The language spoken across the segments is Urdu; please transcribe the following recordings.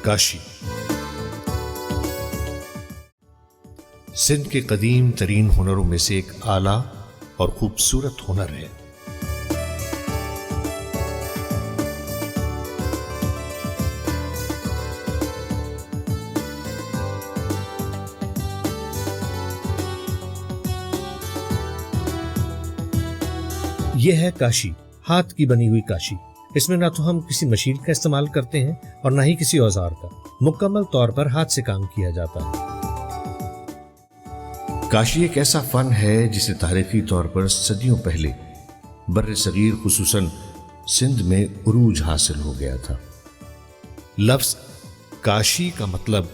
کاشی سندھ کے قدیم ترین ہنروں میں سے ایک اعلیٰ اور خوبصورت ہنر ہے۔ یہ ہے کاشی، ہاتھ کی بنی ہوئی کاشی۔ اس میں نہ تو ہم کسی مشین کا استعمال کرتے ہیں اور نہ ہی کسی اوزار کا، مکمل طور پر ہاتھ سے کام کیا جاتا ہے۔ کاشی ایک ایسا فن ہے جسے تاریخی طور پر صدیوں پہلے بر صغیر خصوصاً سندھ میں عروج حاصل ہو گیا تھا۔ لفظ کاشی کا مطلب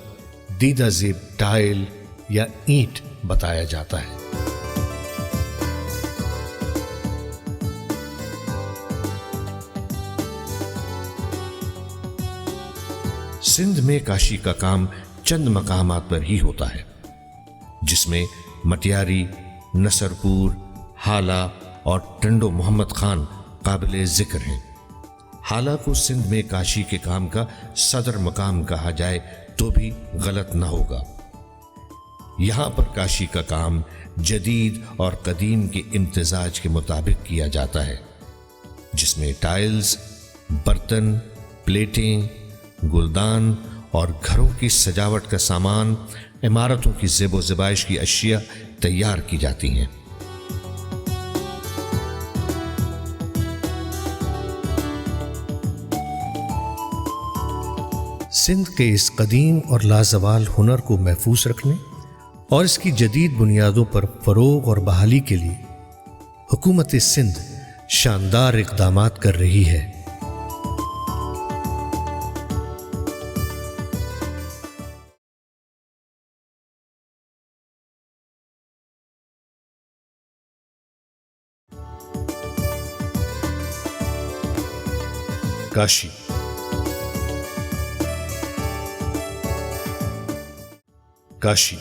دیدہ زیب ٹائل یا اینٹ بتایا جاتا ہے۔ سندھ میں کاشی کا کام چند مقامات پر ہی ہوتا ہے، جس میں مٹیاری، نصرپور، ہالہ اور ٹنڈو محمد خان قابل ذکر ہیں۔ ہالہ کو سندھ میں کاشی کے کام کا صدر مقام کہا جائے تو بھی غلط نہ ہوگا۔ یہاں پر کاشی کا کام جدید اور قدیم کے امتزاج کے مطابق کیا جاتا ہے، جس میں ٹائلز، برتن، پلیٹیں، گلدان اور گھروں کی سجاوٹ کا سامان، عمارتوں کی زیب و زیبائش کی اشیاء تیار کی جاتی ہیں۔ سندھ کے اس قدیم اور لازوال ہنر کو محفوظ رکھنے اور اس کی جدید بنیادوں پر فروغ اور بحالی کے لیے حکومت سندھ شاندار اقدامات کر رہی ہے۔ کاشی کاشی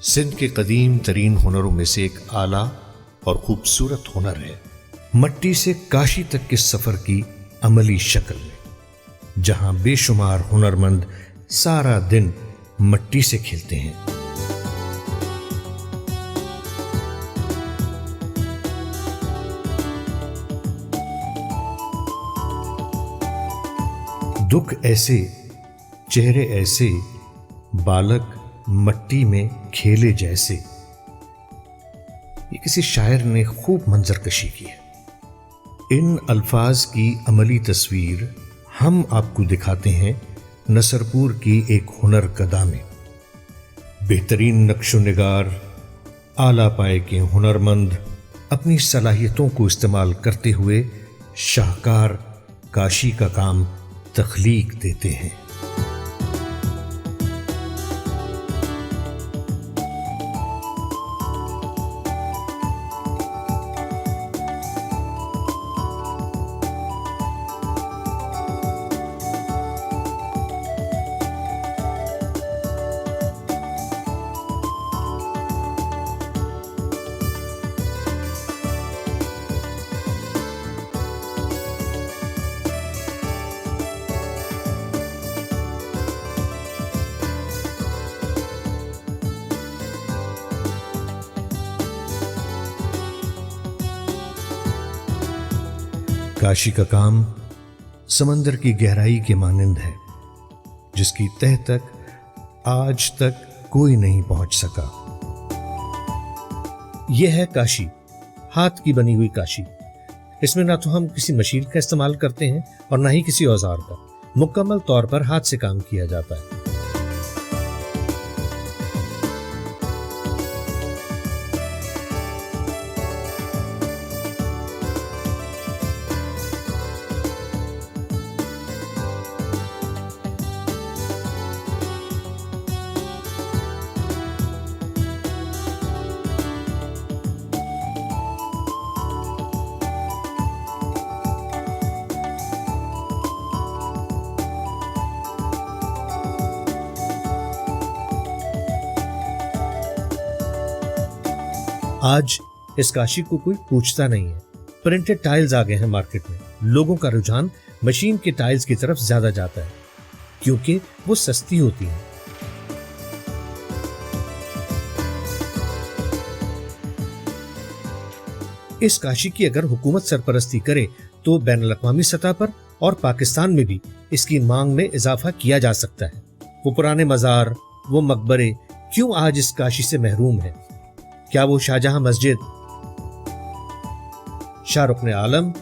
سندھ کے قدیم ترین ہنروں میں سے ایک اعلیٰ اور خوبصورت ہنر ہے۔ مٹی سے کاشی تک کے سفر کی عملی شکل میں، جہاں بے شمار ہنرمند سارا دن مٹی سے کھیلتے ہیں۔ دکھ ایسے، چہرے ایسے، بالک مٹی میں کھیلے جیسے، یہ کسی شاعر نے خوب منظر کشی کی ہے۔ ان الفاظ کی عملی تصویر ہم آپ کو دکھاتے ہیں نصرپور کی ایک ہنر کدہ میں۔ بہترین نقش و نگار، اعلیٰ پائے کے ہنرمند اپنی صلاحیتوں کو استعمال کرتے ہوئے شاہکار کاشی کا کام تخلیق دیتے ہیں۔ کاشی کا کام سمندر کی گہرائی کے مانند ہے، جس کی تہ تک آج تک کوئی نہیں پہنچ سکا۔ یہ ہے کاشی، ہاتھ کی بنی ہوئی کاشی۔ اس میں نہ تو ہم کسی مشین کا استعمال کرتے ہیں اور نہ ہی کسی اوزار کا، مکمل طور پر ہاتھ سے کام کیا جاتا ہے۔ آج اس کاشی کو کوئی پوچھتا نہیں ہے۔ پرنٹڈ ٹائلز آ گئے ہیں مارکیٹ میں، لوگوں کا رجحان مشین کے ٹائلز کی طرف زیادہ جاتا ہے۔ کیونکہ وہ سستی ہوتی ہیں۔ اس کاشی کی اگر حکومت سرپرستی کرے تو بین الاقوامی سطح پر اور پاکستان میں بھی اس کی مانگ میں اضافہ کیا جا سکتا ہے۔ وہ پرانے مزار، وہ مقبرے کیوں آج اس کاشی سے محروم ہیں؟ کیا وہ شاہجہاں مسجد، شاہ رکن عالم،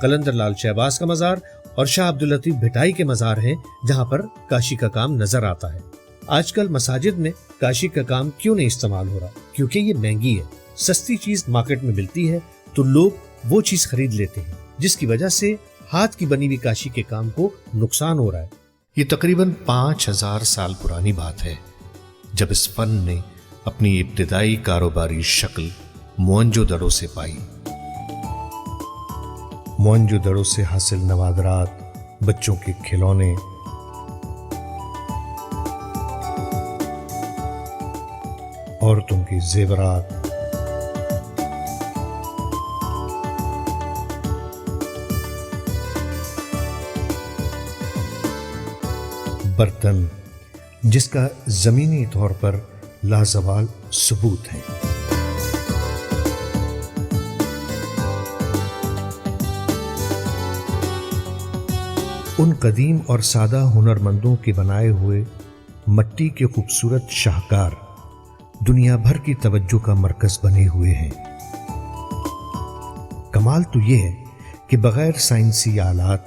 قلندر لال شہباز کا مزار اور شاہ عبداللطیف بھٹائی کے مزار ہیں جہاں پر کاشی کا کام نظر آتا ہے؟ آج کل مساجد میں کاشی کا کام کیوں نہیں استعمال ہو رہا؟ کیونکہ یہ مہنگی ہے۔ سستی چیز مارکیٹ میں ملتی ہے تو لوگ وہ چیز خرید لیتے ہیں، جس کی وجہ سے ہاتھ کی بنی ہوئی کاشی کے کام کو نقصان ہو رہا ہے۔ یہ تقریباً 5000 سال پرانی بات ہے جب اس فن نے اپنی ابتدائی کاروباری شکل موئنجو دڑو سے پائی۔ موئنجو دڑو سے حاصل نوادرات، بچوں کے کھلونے، عورتوں کے زیورات، برتن جس کا زمینی طور پر لازوال ثبوت ہے۔ ان قدیم اور سادہ ہنرمندوں کے بنائے ہوئے مٹی کے خوبصورت شاہکار دنیا بھر کی توجہ کا مرکز بنے ہوئے ہیں۔ کمال تو یہ ہے کہ بغیر سائنسی آلات،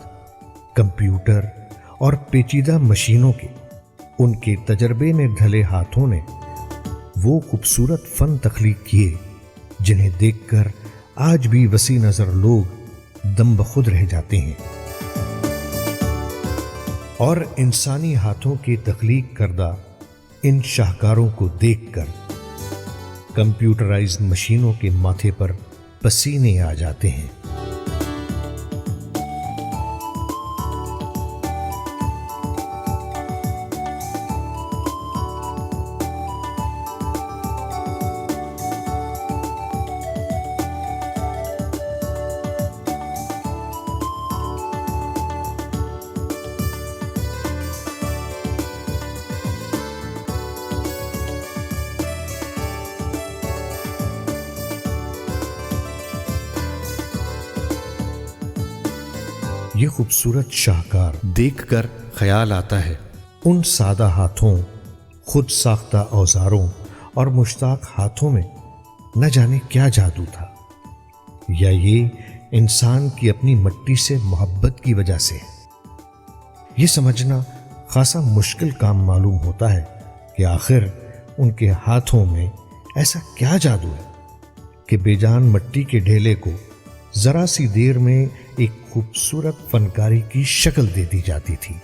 کمپیوٹر اور پیچیدہ مشینوں کے ان کے تجربے میں ڈھلے ہاتھوں نے وہ خوبصورت فن تخلیق کیے جنہیں دیکھ کر آج بھی وسیع نظر لوگ دم بخود رہ جاتے ہیں۔ اور انسانی ہاتھوں کے تخلیق کردہ ان شاہکاروں کو دیکھ کر کمپیوٹرائزڈ مشینوں کے ماتھے پر پسینے آ جاتے ہیں۔ یہ خوبصورت شاہکار دیکھ کر خیال آتا ہے ان سادہ ہاتھوں، خود ساختہ اوزاروں اور مشتاق ہاتھوں میں نہ جانے کیا جادو تھا، یا یہ انسان کی اپنی مٹی سے محبت کی وجہ سے ہے۔ یہ سمجھنا خاصا مشکل کام معلوم ہوتا ہے کہ آخر ان کے ہاتھوں میں ایسا کیا جادو ہے کہ بے جان مٹی کے ڈھیلے کو ذرا سی دیر میں ایک خوبصورت فنکاری کی شکل دے دی جاتی تھی۔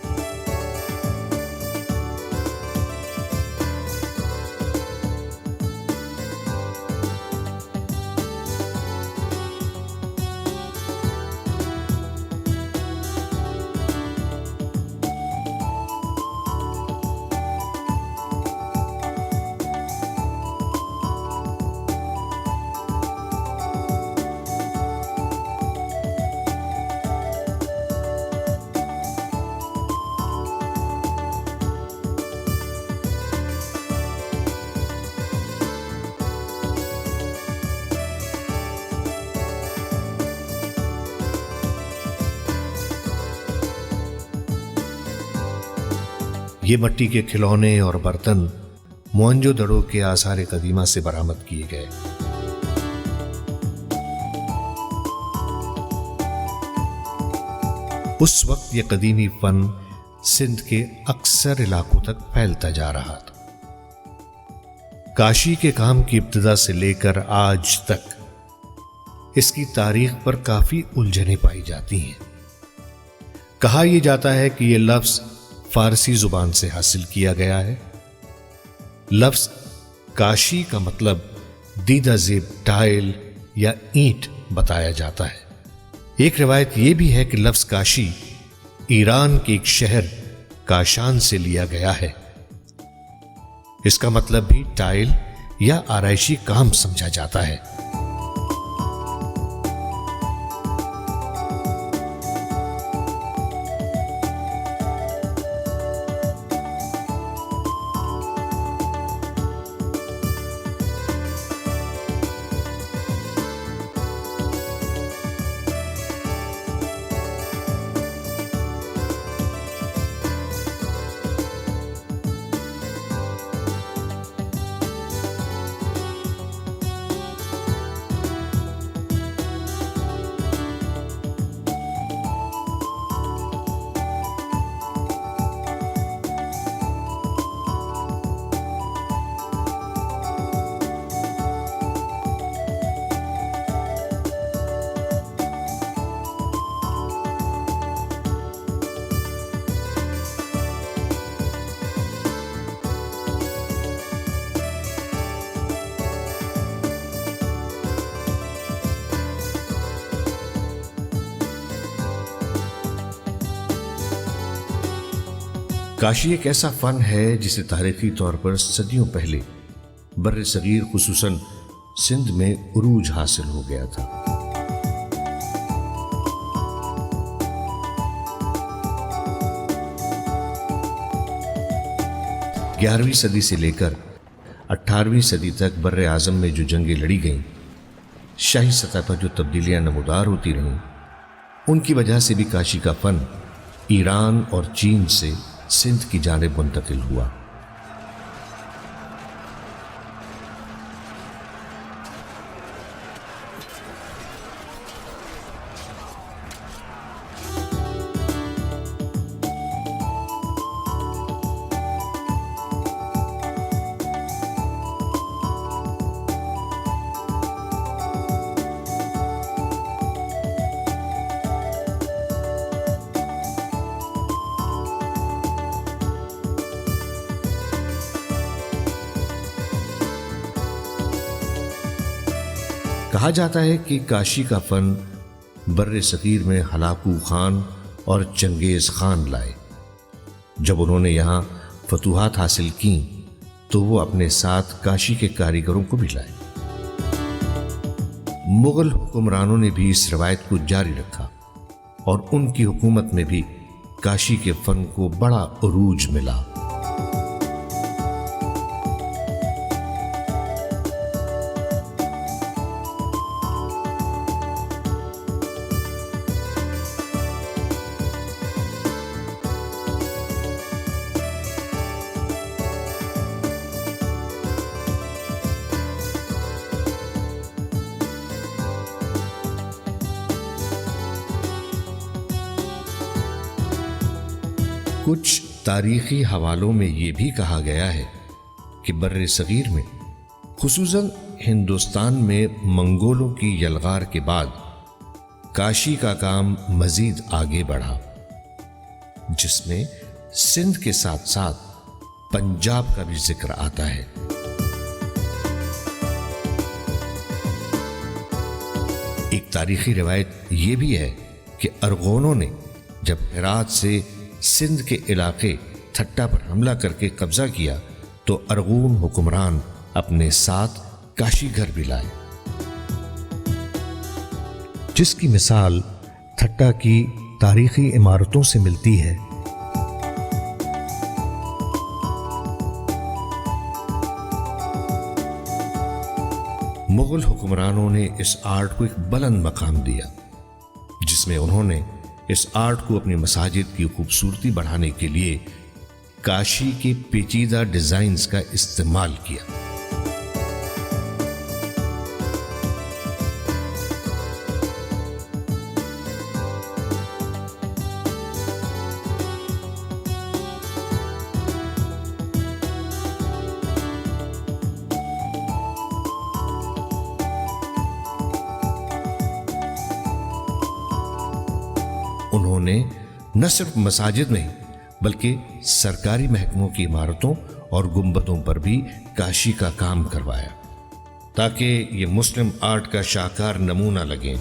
یہ مٹی کے کھلونے اور برتن موئنجو دڑو کے آثار قدیمہ سے برآمد کیے گئے۔ اس وقت یہ قدیمی فن سندھ کے اکثر علاقوں تک پھیلتا جا رہا تھا۔ کاشی کے کام کی ابتدا سے لے کر آج تک اس کی تاریخ پر کافی الجھنیں پائی جاتی ہیں۔ کہا یہ جاتا ہے کہ یہ لفظ فارسی زبان سے حاصل کیا گیا ہے۔ لفظ کاشی کا مطلب دیدہ زیب ٹائل یا اینٹ بتایا جاتا ہے۔ ایک روایت یہ بھی ہے کہ لفظ کاشی ایران کے ایک شہر کاشان سے لیا گیا ہے۔ اس کا مطلب بھی ٹائل یا آرائشی کام سمجھا جاتا ہے۔ کاشی ایک ایسا فن ہے جسے تاریخی طور پر صدیوں پہلے بر صغیر خصوصاً سندھ میں عروج حاصل ہو گیا تھا۔ گیارہویں صدی سے لے کر 18ویں صدی تک بر اعظم میں جو جنگیں لڑی گئیں، شاہی سطح پر جو تبدیلیاں نمودار ہوتی رہیں، ان کی وجہ سے بھی کاشی کا فن ایران اور چین سے سندھ کی جانب منتقل ہوا۔ کہا جاتا ہے کہ کاشی کا فن بر صغیر میں ہلاکو خان اور چنگیز خان لائے۔ جب انہوں نے یہاں فتوحات حاصل کیں تو وہ اپنے ساتھ کاشی کے کاریگروں کو بھی لائے۔ مغل حکمرانوں نے بھی اس روایت کو جاری رکھا اور ان کی حکومت میں بھی کاشی کے فن کو بڑا عروج ملا۔ کچھ تاریخی حوالوں میں یہ بھی کہا گیا ہے کہ بر صغیر میں خصوصاً ہندوستان میں منگولوں کی یلغار کے بعد کاشی کا کام مزید آگے بڑھا، جس میں سندھ کے ساتھ ساتھ پنجاب کا بھی ذکر آتا ہے۔ ایک تاریخی روایت یہ بھی ہے کہ ارغونوں نے جب ہرات سے سندھ کے علاقے تھٹا پر حملہ کر کے قبضہ کیا تو ارغون حکمران اپنے ساتھ کاشی گھر بھی لائے، جس کی مثال تھٹا کی تاریخی عمارتوں سے ملتی ہے۔ مغل حکمرانوں نے اس آرٹ کو ایک بلند مقام دیا، جس میں انہوں نے اس آرٹ کو اپنی مساجد کی خوبصورتی بڑھانے کے لیے کاشی کے پیچیدہ ڈیزائنز کا استعمال کیا۔ انہوں نے نہ صرف مساجد میں بلکہ سرکاری محکموں کی عمارتوں اور گنبدوں پر بھی کاشی کا کام کروایا تاکہ یہ مسلم آرٹ کا شاہکار نمونہ لگیں۔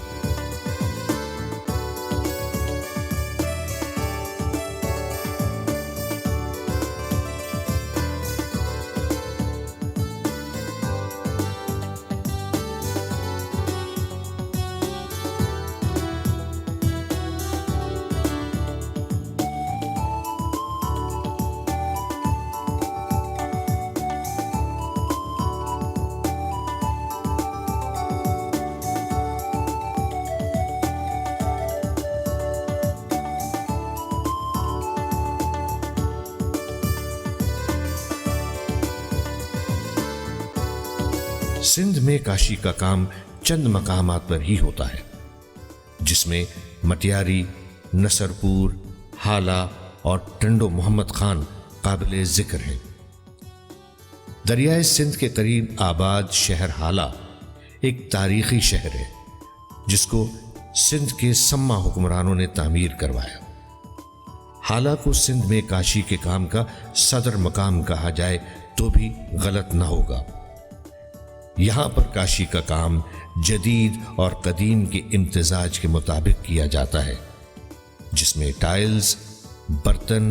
سندھ میں کاشی کا کام چند مقامات پر ہی ہوتا ہے، جس میں مٹیاری، نصرپور، ہالہ اور ٹنڈو محمد خان قابل ذکر ہیں۔ دریائے سندھ کے قریب آباد شہر ہالہ ایک تاریخی شہر ہے جس کو سندھ کے سما حکمرانوں نے تعمیر کروایا۔ ہالہ کو سندھ میں کاشی کے کام کا صدر مقام کہا جائے تو بھی غلط نہ ہوگا۔ یہاں پر کاشی کا کام جدید اور قدیم کے امتزاج کے مطابق کیا جاتا ہے، جس میں ٹائلز، برتن،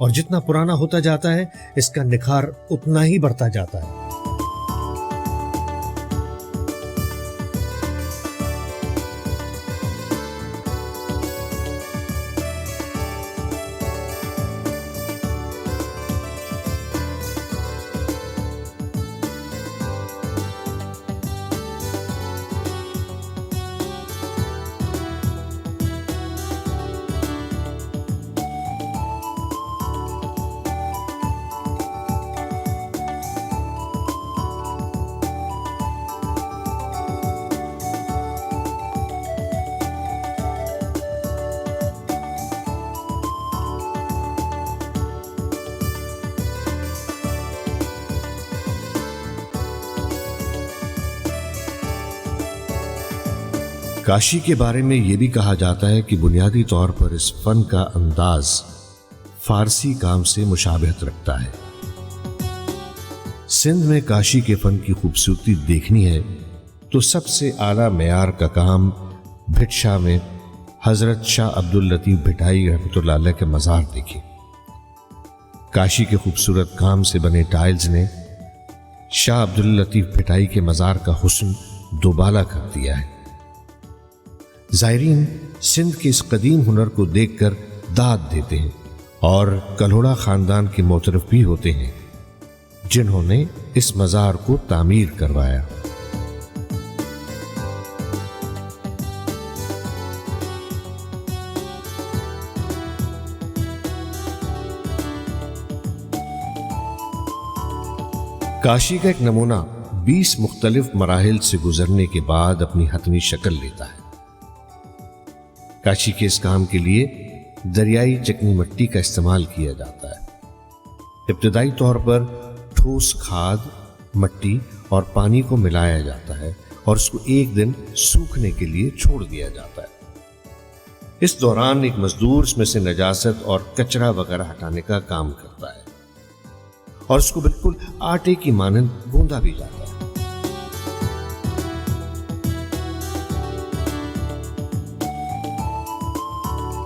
اور جتنا پرانا ہوتا جاتا ہے اس کا نکھار اتنا ہی بڑھتا جاتا ہے۔ کاشی کے بارے میں یہ بھی کہا جاتا ہے کہ بنیادی طور پر اس فن کا انداز فارسی کام سے مشابہت رکھتا ہے۔ سندھ میں کاشی کے فن کی خوبصورتی دیکھنی ہے تو سب سے اعلیٰ معیار کا کام بھٹ شاہ میں حضرت شاہ عبداللطیف بھٹائی رحمۃ اللہ علیہ کے مزار دیکھیں۔ کاشی کے خوبصورت کام سے بنے ٹائلز نے شاہ عبداللطیف بھٹائی کے مزار کا حسن دوبالا کر دیا ہے۔ زائرین سندھ کے اس قدیم ہنر کو دیکھ کر داد دیتے ہیں اور کلہوڑا خاندان کے معترف بھی ہوتے ہیں جنہوں نے اس مزار کو تعمیر کروایا۔ کاشی کا ایک نمونہ 20 مختلف مراحل سے گزرنے کے بعد اپنی حتمی شکل لیتا ہے۔ کاشی کے اس کام کے لیے دریائی چکنی مٹی کا استعمال کیا جاتا ہے۔ ابتدائی طور پر ٹھوس کھاد، مٹی اور پانی کو ملایا جاتا ہے اور اس کو ایک دن سوکھنے کے لیے چھوڑ دیا جاتا ہے۔ اس دوران ایک مزدور اس میں سے نجاست اور کچرا وغیرہ ہٹانے کا کام کرتا ہے اور اس کو بالکل آٹے کی مانند گوندا بھی جاتا ہے۔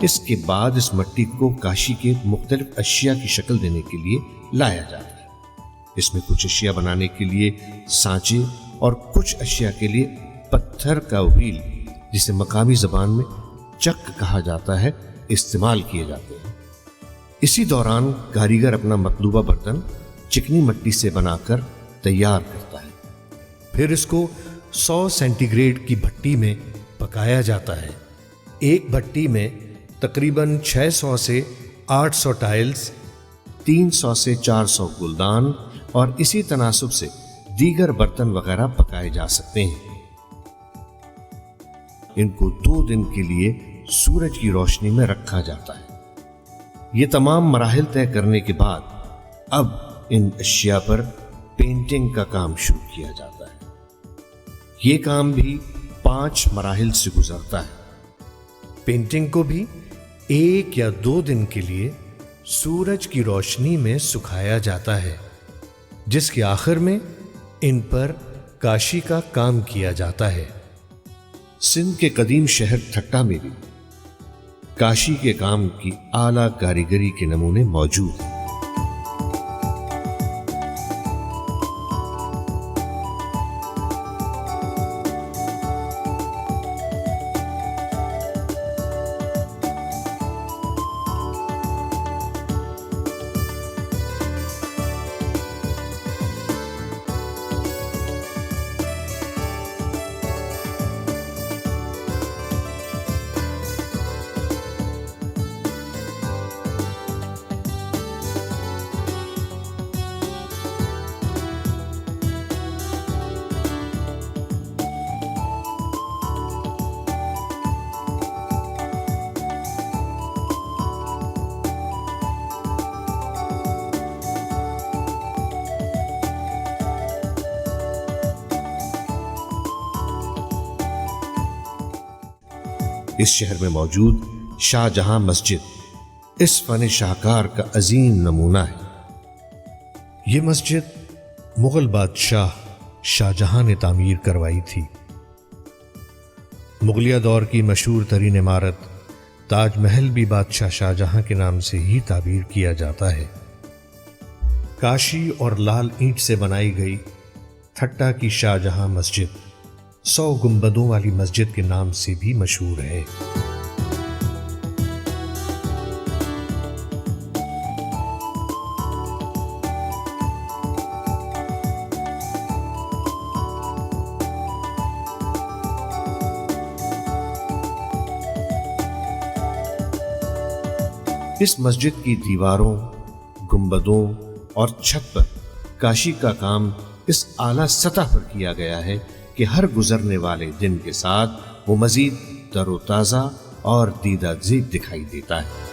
اس کے بعد اس مٹی کو کاشی کے مختلف اشیاء کی شکل دینے کے لیے لایا جاتا ہے۔ اس میں کچھ اشیاء بنانے کے لیے سانچے اور کچھ اشیاء کے لیے پتھر کا وہیل، جسے مقامی زبان میں چک کہا جاتا ہے، استعمال کیے جاتے ہیں۔ اسی دوران کاریگر اپنا مطلوبہ برتن چکنی مٹی سے بنا کر تیار کرتا ہے، پھر اس کو 100 سینٹی گریڈ کی بھٹی میں پکایا جاتا ہے۔ ایک بھٹی میں تقریباً 600 سے 800 ٹائلز، 300 سے 400 گلدان اور اسی تناسب سے دیگر برتن وغیرہ پکائے جا سکتے ہیں۔ ان کو 2 دن کے لیے سورج کی روشنی میں رکھا جاتا ہے۔ یہ تمام مراحل طے کرنے کے بعد اب ان اشیاء پر پینٹنگ کا کام شروع کیا جاتا ہے۔ یہ کام بھی 5 مراحل سے گزرتا ہے۔ پینٹنگ کو بھی 1 یا 2 دن کے لیے سورج کی روشنی میں سکھایا جاتا ہے، جس کے آخر میں ان پر کاشی کا کام کیا جاتا ہے۔ سندھ کے قدیم شہر ٹھٹہ میں بھی کاشی کے کام کی اعلیٰ کاریگری کے نمونے موجود ہیں۔ اس شہر میں موجود شاہ جہاں مسجد اس فن شاہکار کا عظیم نمونہ ہے۔ یہ مسجد مغل بادشاہ شاہ جہاں نے تعمیر کروائی تھی۔ مغلیہ دور کی مشہور ترین عمارت تاج محل بھی بادشاہ شاہجہاں کے نام سے ہی تعبیر کیا جاتا ہے۔ کاشی اور لال اینٹ سے بنائی گئی تھٹا کی شاہجہاں مسجد 100 گنبدوں والی مسجد کے نام سے بھی مشہور ہے۔ اس مسجد کی دیواروں، گنبدوں اور چھت پر کاشی کا کام اس اعلیٰ سطح پر کیا گیا ہے کہ ہر گزرنے والے دن کے ساتھ وہ مزید تر و تازہ اور دیدہ زیب دکھائی دیتا ہے۔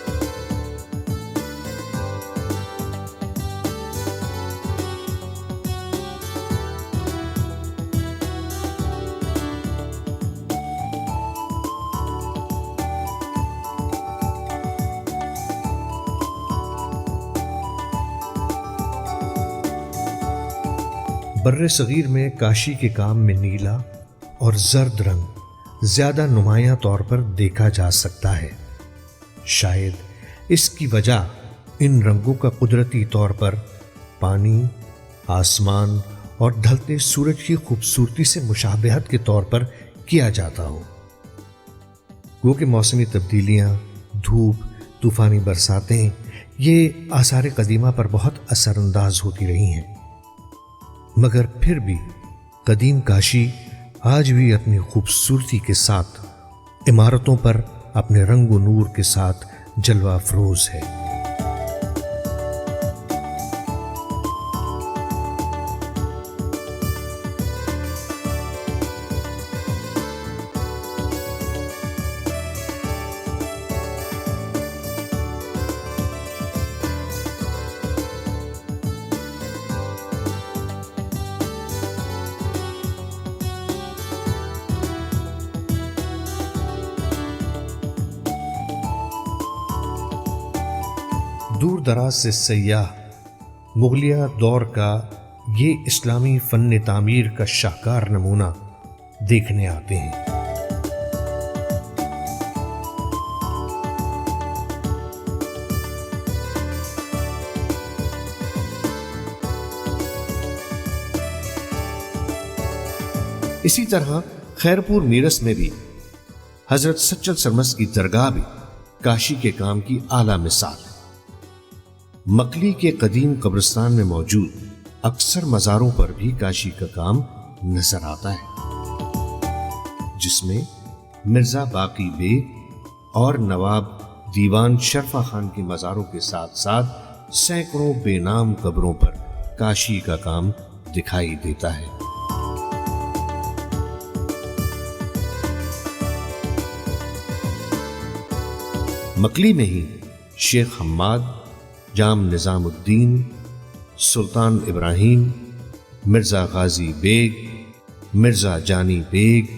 بر صغیر میں کاشی کے کام میں نیلا اور زرد رنگ زیادہ نمایاں طور پر دیکھا جا سکتا ہے۔ شاید اس کی وجہ ان رنگوں کا قدرتی طور پر پانی، آسمان اور ڈھلتے سورج کی خوبصورتی سے مشابہت کے طور پر کیا جاتا ہو۔ گو کہ موسمی تبدیلیاں، دھوپ، طوفانی برساتیں یہ آثار قدیمہ پر بہت اثر انداز ہوتی رہی ہیں، مگر پھر بھی قدیم کاشی آج بھی اپنی خوبصورتی کے ساتھ عمارتوں پر اپنے رنگ و نور کے ساتھ جلوہ افروز ہے۔ دور دراز سے سیاح مغلیہ دور کا یہ اسلامی فن تعمیر کا شاہکار نمونہ دیکھنے آتے ہیں۔ اسی طرح خیرپور میرس میں بھی حضرت سچل سرمست کی درگاہ بھی کاشی کے کام کی اعلیٰ مثال ہے۔ مکلی کے قدیم قبرستان میں موجود اکثر مزاروں پر بھی کاشی کا کام نظر آتا ہے، جس میں مرزا باقی بیگ اور نواب دیوان شرفا خان کے مزاروں کے ساتھ ساتھ سینکڑوں بے نام قبروں پر کاشی کا کام دکھائی دیتا ہے۔ مکلی میں ہی شیخ حماد، جام نظام الدین، سلطان ابراہیم، مرزا غازی بیگ، مرزا جانی بیگ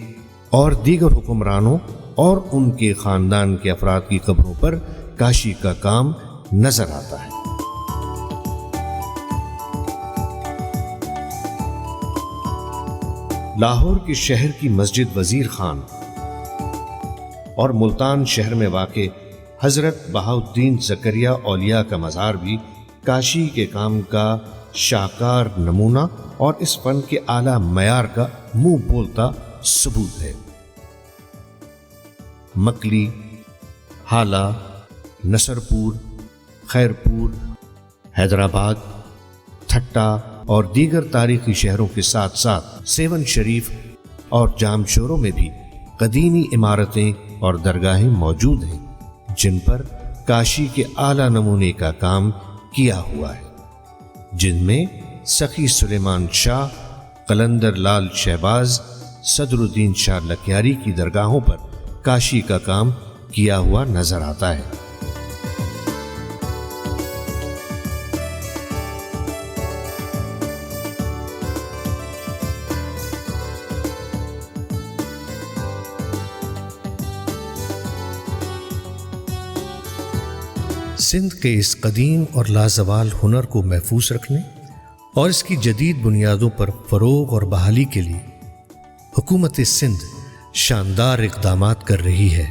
اور دیگر حکمرانوں اور ان کے خاندان کے افراد کی قبروں پر کاشی کا کام نظر آتا ہے۔ لاہور کے شہر کی مسجد وزیر خان اور ملتان شہر میں واقع حضرت بہاؤالدین زکریا اولیاء کا مزار بھی کاشی کے کام کا شاہکار نمونہ اور اس فن کے اعلیٰ معیار کا منہ بولتا ثبوت ہے۔ مکلی، ہالہ، نصرپور، خیرپور، حیدرآباد، تھٹا اور دیگر تاریخی شہروں کے ساتھ ساتھ سیون شریف اور جام شوروں میں بھی قدیمی عمارتیں اور درگاہیں موجود ہیں جن پر کاشی کے اعلیٰ نمونے کا کام کیا ہوا ہے، جن میں سخی سلیمان شاہ، قلندر لال شہباز، صدر الدین شاہ لکھیاری کی درگاہوں پر کاشی کا کام کیا ہوا نظر آتا ہے۔ سندھ کے اس قدیم اور لازوال ہنر کو محفوظ رکھنے اور اس کی جدید بنیادوں پر فروغ اور بحالی کے لیے حکومت سندھ شاندار اقدامات کر رہی ہے۔